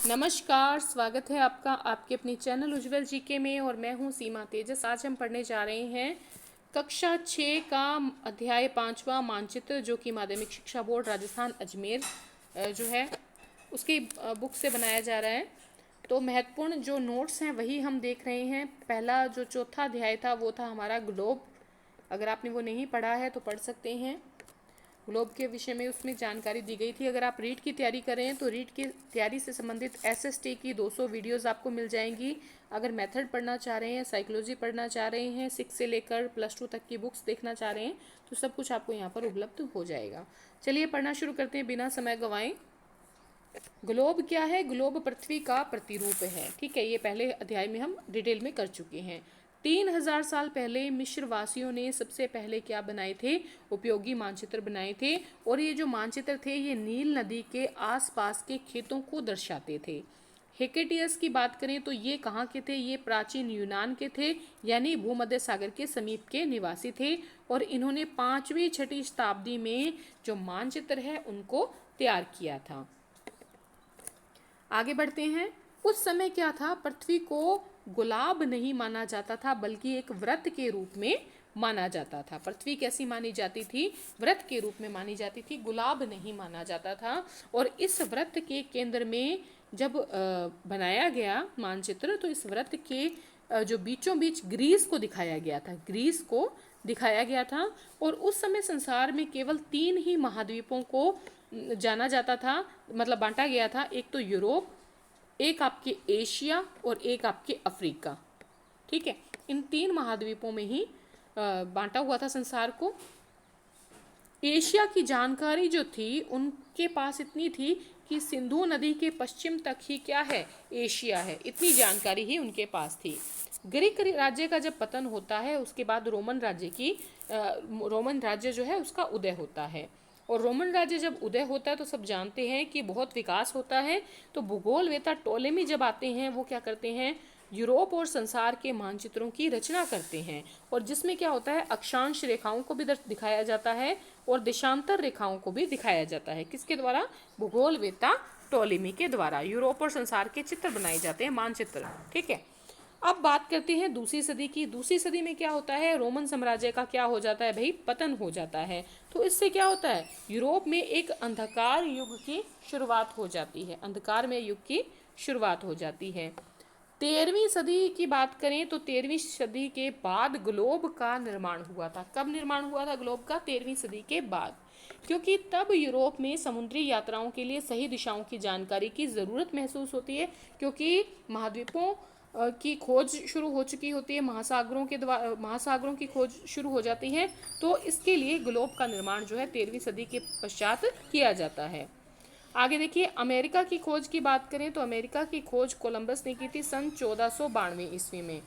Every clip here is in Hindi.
नमस्कार, स्वागत है आपका आपके अपने चैनल उज्जवल जीके में और मैं हूं सीमा तेजस। आज हम पढ़ने जा रहे हैं कक्षा 6 का अध्याय 5वां मानचित्र, जो कि माध्यमिक शिक्षा बोर्ड राजस्थान अजमेर जो है उसकी बुक से बनाया जा रहा है। तो महत्वपूर्ण जो नोट्स हैं वही हम देख रहे हैं। पहला जो चौथा अध्याय था वो था हमारा ग्लोब। अगर आपने वो नहीं पढ़ा है तो पढ़ सकते हैं। ग्लोब के विषय में उसमें जानकारी दी गई थी। अगर आप रीट की तैयारी कर रहे हैं तो रीट की तैयारी से संबंधित एसएसटी की 200 वीडियोस आपको मिल जाएंगी। अगर मेथड पढ़ना चाह रहे हैं, साइकोलॉजी पढ़ना चाह रहे हैं, 6 से लेकर +2 तक की बुक्स देखना चाह रहे हैं तो सब कुछ आपको यहाँ पर उपलब्ध हो जाएगा। चलिए पढ़ना शुरू करते हैं बिना समय गंवाए। ग्लोब क्या है? ग्लोब पृथ्वी का प्रतिरूप है। ठीक है, ये पहले अध्याय में हम डिटेल में कर चुके हैं। 3000 साल पहले मिस्र वासियों ने सबसे पहले क्या बनाए थे? उपयोगी मानचित्र बनाए थे। और ये जो मानचित्र थे ये नील नदी के आसपास के खेतों को दर्शाते थे। हेकेटियस की बात करें तो ये कहाँ के थे? ये प्राचीन यूनान के थे, यानी भूमध्य सागर के समीप के निवासी थे। और इन्होंने 5वीं 6वीं शताब्दी में जो मानचित्र है उनको तैयार किया था। आगे बढ़ते हैं। उस समय क्या था? पृथ्वी को गुलाब नहीं माना जाता था बल्कि एक वृत्त के रूप में माना जाता था। पृथ्वी कैसी मानी जाती थी? वृत्त के रूप में मानी जाती थी, गुलाब नहीं माना जाता था। और इस वृत्त के केंद्र में जब बनाया गया मानचित्र तो इस वृत्त के जो बीचों बीच ग्रीस को दिखाया गया था, ग्रीस को दिखाया गया था। और उस समय संसार में केवल 3 ही महाद्वीपों को जाना जाता था, मतलब बांटा गया था। एक तो यूरोप, एक आपके एशिया और एक आपके अफ्रीका। ठीक है, इन 3 महाद्वीपों में ही बांटा हुआ था संसार को। एशिया की जानकारी जो थी उनके पास इतनी थी कि सिंधु नदी के पश्चिम तक ही क्या है? एशिया है। इतनी जानकारी ही उनके पास थी। ग्रीक राज्य का जब पतन होता है उसके बाद रोमन राज्य जो है उसका उदय होता है। और रोमन राज्य जब उदय होता है तो सब जानते हैं कि बहुत विकास होता है। तो भूगोलवेत्ता टोलेमी जब आते हैं वो क्या करते हैं? यूरोप और संसार के मानचित्रों की रचना करते हैं। और जिसमें क्या होता है? अक्षांश रेखाओं को भी दिखाया जाता है और देशांतर रेखाओं को भी दिखाया जाता है। किसके द्वारा? भूगोलवेत्ता टोलेमी के द्वारा यूरोप और संसार के चित्र बनाए जाते हैं, मानचित्र। ठीक है, अब बात करते हैं दूसरी सदी की। दूसरी सदी में क्या होता है? रोमन साम्राज्य का क्या हो जाता है भाई? पतन हो जाता है। तो इससे क्या होता है? यूरोप में एक अंधकार युग की शुरुआत हो जाती है। अंधकारमय युग की शुरुआत हो जाती है। 13वीं सदी की बात करें तो 13वीं सदी के बाद ग्लोब का निर्माण हुआ था। कब निर्माण हुआ था ग्लोब का? 13वीं सदी के बाद, क्योंकि तब यूरोप में समुद्री यात्राओं के लिए सही दिशाओं की जानकारी की ज़रूरत महसूस होती है, क्योंकि महाद्वीपों की खोज शुरू हो चुकी होती है, महासागरों की खोज शुरू हो जाती है। तो इसके लिए ग्लोब का निर्माण जो है 13वीं सदी के पश्चात किया जाता है। आगे देखिए, अमेरिका की खोज की बात करें तो अमेरिका की खोज कोलंबस ने की थी सन 1492 ईस्वी में।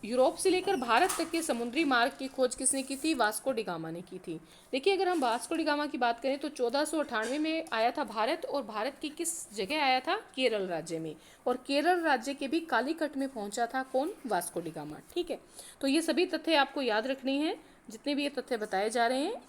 यूरोप से लेकर भारत तक के समुद्री मार्ग की खोज किसने की थी? वास्को डी गामा ने की थी। देखिए, अगर हम वास्को डी गामा की बात करें तो 1498 में आया था भारत। और भारत की किस जगह आया था? केरल राज्य में। और केरल राज्य के भी कालीकट में पहुंचा था कौन? Vasco da gamma. ठीक है, तो ये सभी तथ्य आपको याद रखने हैं, जितने भी ये तथ्य बताए जा रहे हैं।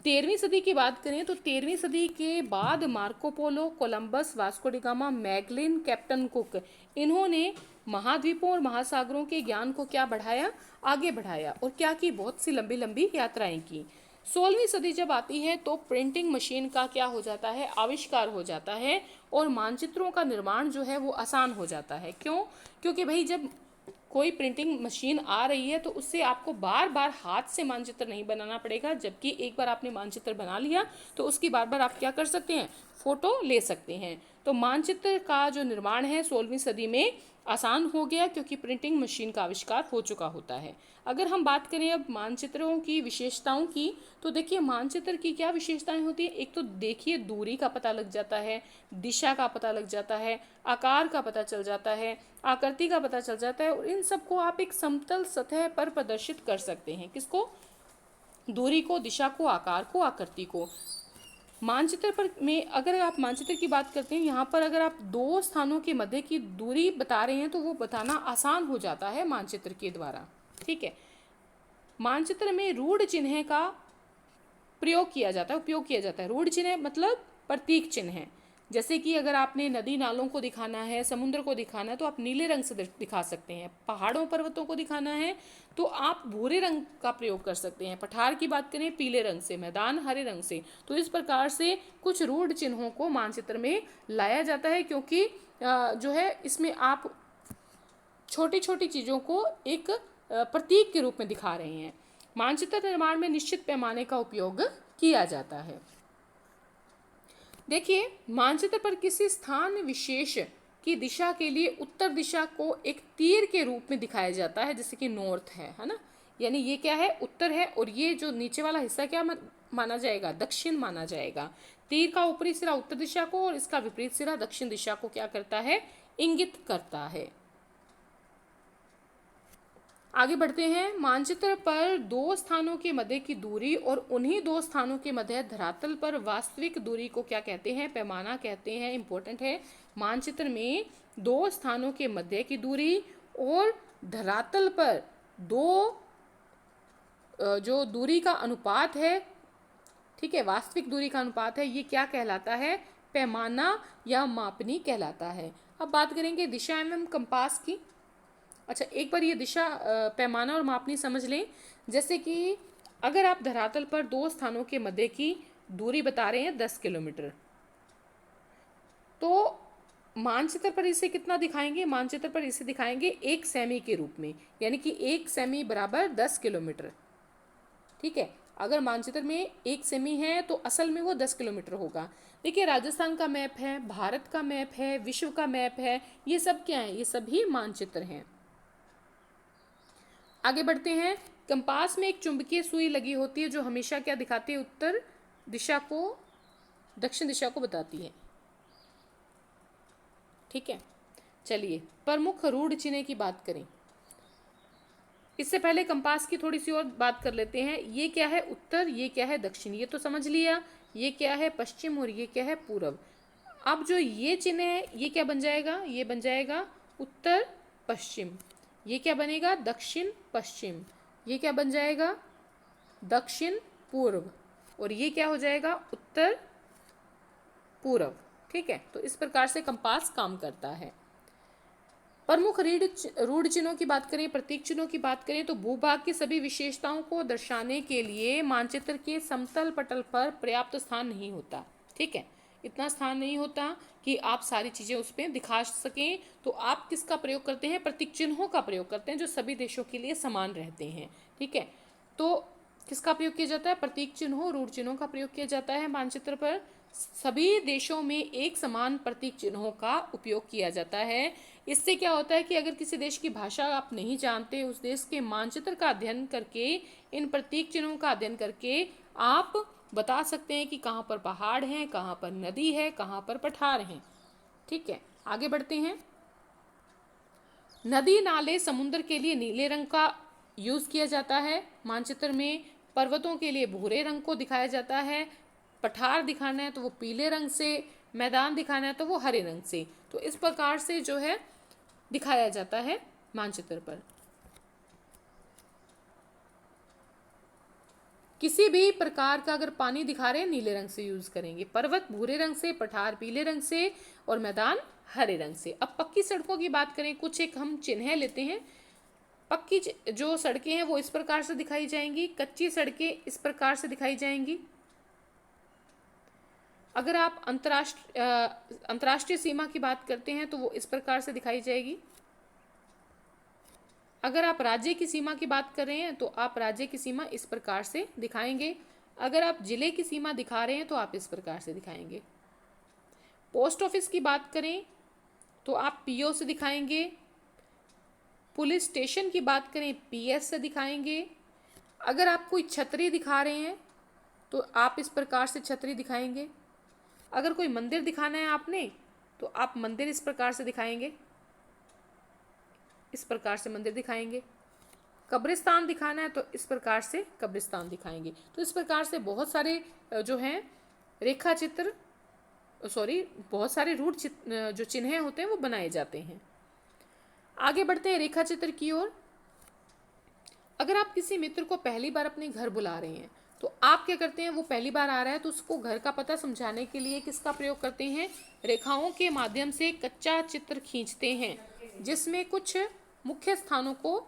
13वीं सदी की बात करें तो 13वीं सदी के बाद Marco Polo, Columbus, Vasco da Gama, Magellan, Captain Cook, इन्होंने महाद्वीपों और महासागरों के ज्ञान को क्या बढ़ाया? आगे बढ़ाया। और क्या की? बहुत सी लंबी लंबी यात्राएं की। 16वीं सदी जब आती है तो प्रिंटिंग मशीन का क्या हो जाता है? आविष्कार हो जाता है। और मानचित्रों का निर्माण जो है वो आसान हो जाता है। क्यों? क्योंकि भाई जब कोई प्रिंटिंग मशीन आ रही है तो उससे आपको बार बार हाथ से मानचित्र नहीं बनाना पड़ेगा, जबकि एक बार आपने मानचित्र बना लिया तो उसकी बार बार आप क्या कर सकते हैं? फोटो ले सकते हैं। तो मानचित्र का जो निर्माण है 16वीं सदी में आसान हो गया, क्योंकि प्रिंटिंग मशीन का आविष्कार हो चुका होता है। अगर हम बात करें अब मानचित्रों की विशेषताओं की, तो देखिए मानचित्र की क्या विशेषताएं होती है? एक तो देखिए दूरी का पता लग जाता है, दिशा का पता लग जाता है, आकार का पता चल जाता है, आकृति का पता चल जाता है। और इन सबको आप एक समतल सतह पर प्रदर्शित कर सकते हैं। किसको? दूरी को, दिशा को, आकार को, आकृति को। मानचित्र पर में अगर आप मानचित्र की बात करते हैं, यहाँ पर अगर आप 2 स्थानों के मध्य की दूरी बता रहे हैं तो वो बताना आसान हो जाता है मानचित्र के द्वारा। ठीक है, मानचित्र में रूढ़ चिन्ह का प्रयोग किया जाता है, उपयोग किया जाता है। रूढ़ चिन्ह मतलब प्रतीक चिन्ह है। जैसे कि अगर आपने नदी नालों को दिखाना है, समुद्र को दिखाना है, तो आप नीले रंग से दिखा सकते हैं। पहाड़ों पर्वतों को दिखाना है तो आप भूरे रंग का प्रयोग कर सकते हैं। पठार की बात करें पीले रंग से, मैदान हरे रंग से। तो इस प्रकार से कुछ रूढ़ चिन्हों को मानचित्र में लाया जाता है, क्योंकि जो है इसमें आप छोटी छोटी चीज़ों को एक प्रतीक के रूप में दिखा रहे हैं। मानचित्र निर्माण में निश्चित पैमाने का उपयोग किया जाता है। देखिए, मानचित्र पर किसी स्थान विशेष की दिशा के लिए उत्तर दिशा को एक तीर के रूप में दिखाया जाता है, जैसे कि नॉर्थ है ना, यानी ये क्या है, उत्तर है, और ये जो नीचे वाला हिस्सा क्या माना जाएगा, दक्षिण माना जाएगा। तीर का ऊपरी सिरा उत्तर दिशा को और इसका विपरीत सिरा दक्षिण दिशा को क्या करता है, इंगित करता है। आगे बढ़ते हैं। मानचित्र पर दो स्थानों के मध्य की दूरी और उन्हीं दो स्थानों के मध्य धरातल पर वास्तविक दूरी को क्या कहते हैं, पैमाना कहते हैं। इंपॉर्टेंट है, मानचित्र में दो स्थानों के मध्य की दूरी और धरातल पर दो जो दूरी का अनुपात है, ठीक है, वास्तविक दूरी का अनुपात है, ये क्या कहलाता है, पैमाना या मापनी कहलाता है। अब बात करेंगे दिशा एवं कंपास की। अच्छा, एक बार ये दिशा पैमाना और मापनी समझ लें। जैसे कि अगर आप धरातल पर दो स्थानों के मध्य की दूरी बता रहे हैं 10 किलोमीटर, तो मानचित्र पर इसे कितना दिखाएंगे, मानचित्र पर इसे दिखाएंगे 1 सेमी के रूप में, यानी कि 1 सेमी बराबर 10 किलोमीटर। ठीक है, अगर मानचित्र में 1 सेमी है तो असल में वो 10 किलोमीटर होगा। देखिए, राजस्थान का मैप है, भारत का मैप है, विश्व का मैप है, ये सब क्या है, ये सभी मानचित्र हैं। आगे बढ़ते हैं। कंपास में एक चुंबकीय सुई लगी होती है जो हमेशा क्या दिखाती है, उत्तर दिशा को दक्षिण दिशा को बताती है। ठीक है, चलिए प्रमुख रूढ़ चिन्ह की बात करें। इससे पहले कंपास की थोड़ी सी और बात कर लेते हैं। ये क्या है, उत्तर, ये क्या है, दक्षिण, ये तो समझ लिया। ये क्या है, पश्चिम, और ये क्या है, पूरब। अब जो ये चिन्ह है ये क्या बन जाएगा, ये बन जाएगा उत्तर पश्चिम। ये क्या बनेगा, दक्षिण पश्चिम। ये क्या बन जाएगा, दक्षिण पूर्व। और ये क्या हो जाएगा, उत्तर पूर्व। ठीक है, तो इस प्रकार से कंपास काम करता है। प्रमुख रूढ़ चिन्हों की बात करें, प्रतीक चिन्हों की बात करें, तो भूभाग की सभी विशेषताओं को दर्शाने के लिए मानचित्र के समतल पटल पर पर्याप्त स्थान नहीं होता। ठीक है, इतना स्थान नहीं होता कि आप सारी चीज़ें उस पर दिखा सकें। तो आप किसका प्रयोग करते हैं, प्रतीक चिन्हों का प्रयोग करते हैं, जो सभी देशों के लिए समान रहते हैं। ठीक है, तो किसका प्रयोग किया जाता है, प्रतीक चिन्हों, रूढ़ चिन्हों का प्रयोग किया जाता है मानचित्र पर। सभी देशों में एक समान प्रतीक चिन्हों का उपयोग किया जाता है। इससे क्या होता है कि अगर किसी देश की भाषा आप नहीं जानते, उस देश के मानचित्र का अध्ययन करके, इन प्रतीक चिन्हों का अध्ययन करके आप बता सकते हैं कि कहाँ पर पहाड़ हैं, कहाँ पर नदी है, कहाँ पर पठार हैं। ठीक है, आगे बढ़ते हैं। नदी नाले समुद्र के लिए नीले रंग का यूज़ किया जाता है मानचित्र में। पर्वतों के लिए भूरे रंग को दिखाया जाता है। पठार दिखाना है तो वो पीले रंग से, मैदान दिखाना है तो वो हरे रंग से। तो इस प्रकार से जो है दिखाया जाता है मानचित्र पर। किसी भी प्रकार का अगर पानी दिखा रहे हैं नीले रंग से यूज करेंगे, पर्वत भूरे रंग से, पठार पीले रंग से और मैदान हरे रंग से। अब पक्की सड़कों की बात करें, कुछ एक हम चिन्ह लेते हैं। पक्की जो सड़कें हैं वो इस प्रकार से दिखाई जाएंगी, कच्ची सड़कें इस प्रकार से दिखाई जाएंगी। अगर आप अंतर्राष्ट्रीय सीमा की बात करते हैं तो वो इस प्रकार से दिखाई जाएगी। अगर आप राज्य की सीमा की बात कर रहे हैं तो आप राज्य की सीमा इस प्रकार से दिखाएंगे। अगर आप जिले की सीमा दिखा रहे हैं तो आप इस प्रकार से दिखाएंगे। पोस्ट ऑफिस की बात करें तो आप पीओ से दिखाएंगे। पुलिस स्टेशन की बात करें पीएस से दिखाएंगे। अगर आप कोई छतरी दिखा रहे हैं तो आप इस प्रकार से छतरी दिखाएंगे। अगर कोई मंदिर दिखाना है आपने तो आप मंदिर इस प्रकार से दिखाएंगे, इस प्रकार से मंदिर दिखाएंगे। कब्रिस्तान दिखाना है तो इस प्रकार से कब्रिस्तान दिखाएंगे। तो इस प्रकार से बहुत सारे जो हैं रेखा चित्र, बहुत सारे रूढ़ जो चिन्ह होते हैं वो बनाए जाते हैं। आगे बढ़ते हैं रेखा चित्र की ओर। अगर आप किसी मित्र को पहली बार अपने घर बुला रहे हैं तो आप क्या करते हैं, वो पहली बार आ रहा है तो उसको घर का पता समझाने के लिए किसका प्रयोग करते हैं, रेखाओं के माध्यम से कच्चा चित्र खींचते हैं जिसमें कुछ मुख्य स्थानों को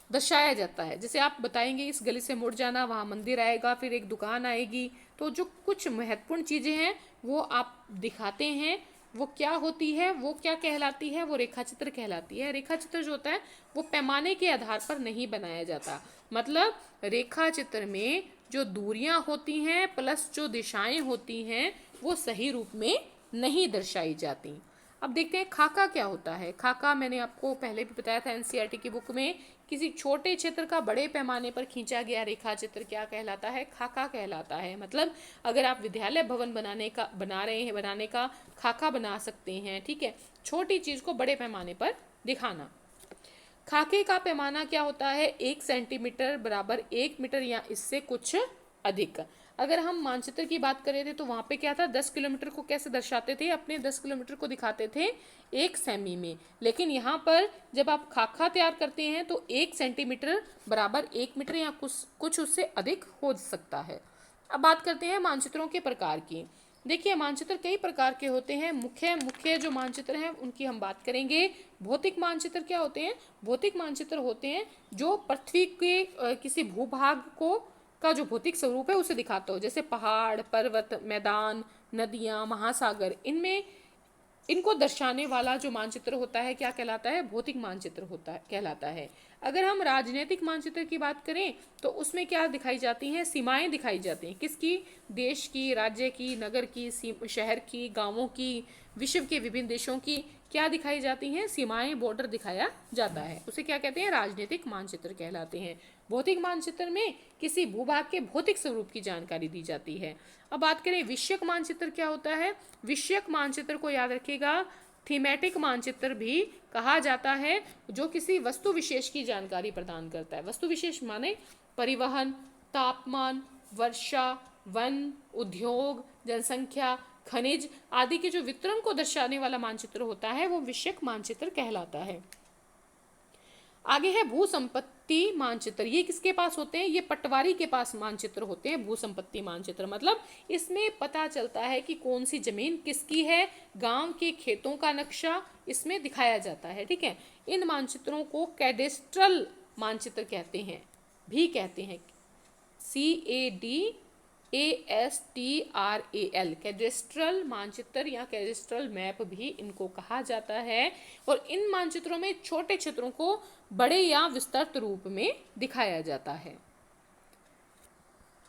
दर्शाया जाता है। जैसे आप बताएंगे इस गली से मुड़ जाना, वहाँ मंदिर आएगा, फिर एक दुकान आएगी, तो जो कुछ महत्वपूर्ण चीज़ें हैं वो आप दिखाते हैं। वो क्या होती है, वो क्या कहलाती है, वो रेखाचित्र कहलाती है। रेखाचित्र जो होता है वो पैमाने के आधार पर नहीं बनाया जाता, मतलब रेखाचित्र में जो दूरियां होती हैं प्लस जो दिशाएं होती हैं वो सही रूप में नहीं दर्शाई जाती। अब देखते हैं खाका क्या होता है। खाका मैंने आपको पहले भी बताया था एनसीईआरटी की बुक में, किसी छोटे क्षेत्र का बड़े पैमाने पर खींचा गया रेखा चित्र क्या कहलाता है, खाका कहलाता है। मतलब अगर आप विद्यालय भवन बनाने का खाका बना सकते हैं, ठीक है, छोटी चीज को बड़े पैमाने पर दिखाना। खाके का पैमाना क्या होता है, 1 सेंटीमीटर बराबर 1 मीटर या इससे कुछ अधिक। अगर हम मानचित्र की बात करें थे तो वहां पे क्या था, 10 किलोमीटर को कैसे दर्शाते थे, अपने 10 किलोमीटर को दिखाते थे 1 सेमी में। लेकिन यहाँ पर जब आप खाका तैयार करते हैं तो 1 सेंटीमीटर बराबर 1 मीटर या कुछ उससे अधिक हो सकता है। अब बात करते हैं मानचित्रों के प्रकार की। देखिए मानचित्र कई प्रकार के होते हैं। मुख्य मुख्य जो मानचित्र हैं उनकी हम बात करेंगे। भौतिक मानचित्र क्या होते हैं, भौतिक मानचित्र होते हैं जो पृथ्वी के किसी भूभाग को का जो भौतिक स्वरूप है उसे दिखाता हो, जैसे पहाड़, पर्वत, मैदान, नदियां, महासागर, इनमें इनको दर्शाने वाला जो मानचित्र होता है क्या कहलाता है, भौतिक मानचित्र होता है कहलाता है। अगर हम राजनीतिक मानचित्र की बात करें तो उसमें क्या दिखाई जाती हैं, सीमाएं दिखाई जाती हैं, किसकी, देश की, राज्य की, नगर की, शहर की, गांवों की, विश्व के विभिन्न देशों की क्या दिखाई जाती हैं, सीमाएं, बॉर्डर दिखाया जाता है, उसे क्या कहते हैं, राजनीतिक मानचित्र कहलाते हैं। भौतिक मानचित्र में किसी भूभाग के भौतिक स्वरूप की जानकारी दी जाती है। अब बात करें विषयक मानचित्र क्या होता है। विषयक मानचित्र को याद रखिएगा, थीमेटिक मानचित्र भी कहा जाता है, जो किसी वस्तु विशेष की जानकारी प्रदान करता है। वस्तु विशेष माने परिवहन, तापमान, वर्षा, वन, उद्योग, जनसंख्या, खनिज आदि के जो वितरण को दर्शाने वाला मानचित्र होता है वो विषयक मानचित्र कहलाता है। आगे है भू संपत्ति मानचित्र। ये किसके पास होते हैं, ये पटवारी के पास मानचित्र होते हैं। भू संपत्ति मानचित्र मतलब इसमें पता चलता है कि कौन सी जमीन किसकी है, गांव के खेतों का नक्शा इसमें दिखाया जाता है, ठीक है। इन मानचित्रों को कैडेस्ट्रल मानचित्र कहते हैं, भी कहते हैं, CADASTRAL, कैडेस्ट्रल मानचित्र या कैडेस्ट्रल मैप भी इनको कहा जाता है। और इन मानचित्रों में छोटे क्षेत्रों को बड़े या विस्तृत रूप में दिखाया जाता है।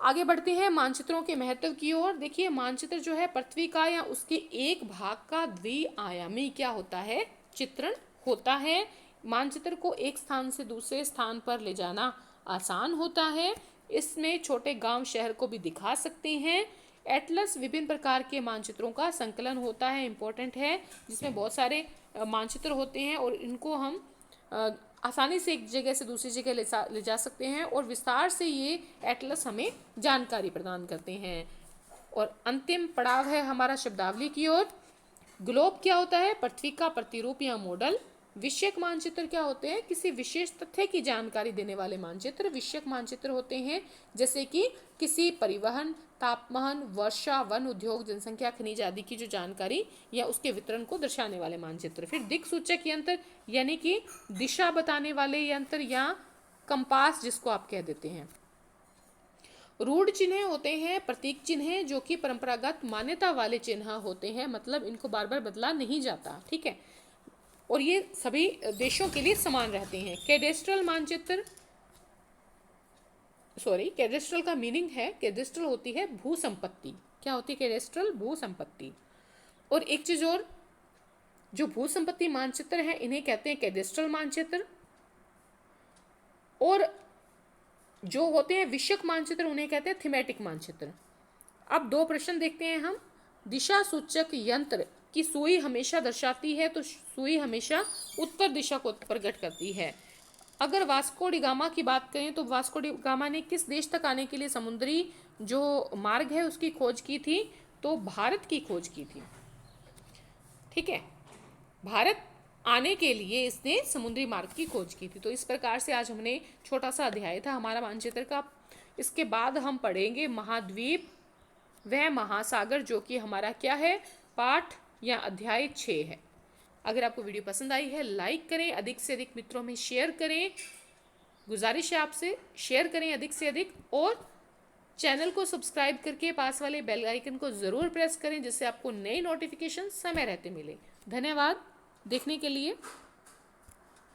आगे बढ़ते हैं मानचित्रों के महत्व की ओर। देखिए मानचित्र जो है पृथ्वी का या उसके एक भाग का द्विआयामी क्या होता है, चित्रण होता है। मानचित्र को एक स्थान से दूसरे स्थान पर ले जाना आसान होता है। इसमें छोटे गांव, शहर को भी दिखा सकते हैं। एटलस विभिन्न प्रकार के मानचित्रों का संकलन होता है, इम्पोर्टेंट है, जिसमें बहुत सारे मानचित्र होते हैं और इनको हम आसानी से एक जगह से दूसरी जगह ले जा सकते हैं और विस्तार से ये एटलस हमें जानकारी प्रदान करते हैं। और अंतिम पड़ाव है हमारा शब्दावली की ओर। ग्लोब क्या होता है, पृथ्वी का प्रतिरूप या मॉडल। विषयक मानचित्र क्या होते हैं, किसी विशेष तथ्य की जानकारी देने वाले मानचित्र विषयक मानचित्र होते हैं, जैसे कि किसी परिवहन, तापमान, वर्षा, वन, उद्योग, जनसंख्या, खनिज आदि की जो जानकारी या उसके वितरण को दर्शाने वाले मानचित्र। फिर दिक्सूचक यंत्र यानी कि दिशा बताने वाले यंत्र या कंपास जिसको आप कह देते हैं। रूढ़ चिन्ह होते हैं, प्रतीक चिन्ह जो कि परंपरागत मान्यता वाले चिन्ह होते हैं, मतलब इनको बार बार बदला नहीं जाता, ठीक है, और ये सभी देशों के लिए समान रहते हैं। कैडेस्ट्रल मानचित्र, कैडेस्ट्रल का मीनिंग है, कैडेस्ट्रल होती है भू संपत्ति। क्या होती है कैडेस्ट्रल, भू संपत्ति। और एक चीज और, जो भू संपत्ति मानचित्र है इन्हें कहते हैं कैडेस्ट्रल मानचित्र, और जो होते हैं विषयक मानचित्र उन्हें कहते हैं थीमेटिक मानचित्र। अब दो प्रश्न देखते हैं हम। दिशा सूचक यंत्र की सुई हमेशा दर्शाती है, तो सुई हमेशा उत्तर दिशा को प्रकट करती है। अगर वास्को डी गामा की बात करें तो वास्को डी गामा ने किस देश तक आने के लिए समुद्री जो मार्ग है उसकी खोज की थी, तो भारत की खोज की थी, ठीक है, भारत आने के लिए इसने समुद्री मार्ग की खोज की थी। तो इस प्रकार से आज हमने छोटा सा अध्याय था हमारा मानचित्र का, इसके बाद हम पढ़ेंगे महाद्वीप वह महासागर, जो कि हमारा क्या है, पाठ या अध्याय 6 है। अगर आपको वीडियो पसंद आई है लाइक करें, अधिक से अधिक मित्रों में शेयर करें। गुजारिश है आपसे शेयर करें अधिक से अधिक, और चैनल को सब्सक्राइब करके पास वाले बेल आइकन को ज़रूर प्रेस करें, जिससे आपको नई नोटिफिकेशन समय रहते मिले। धन्यवाद देखने के लिए।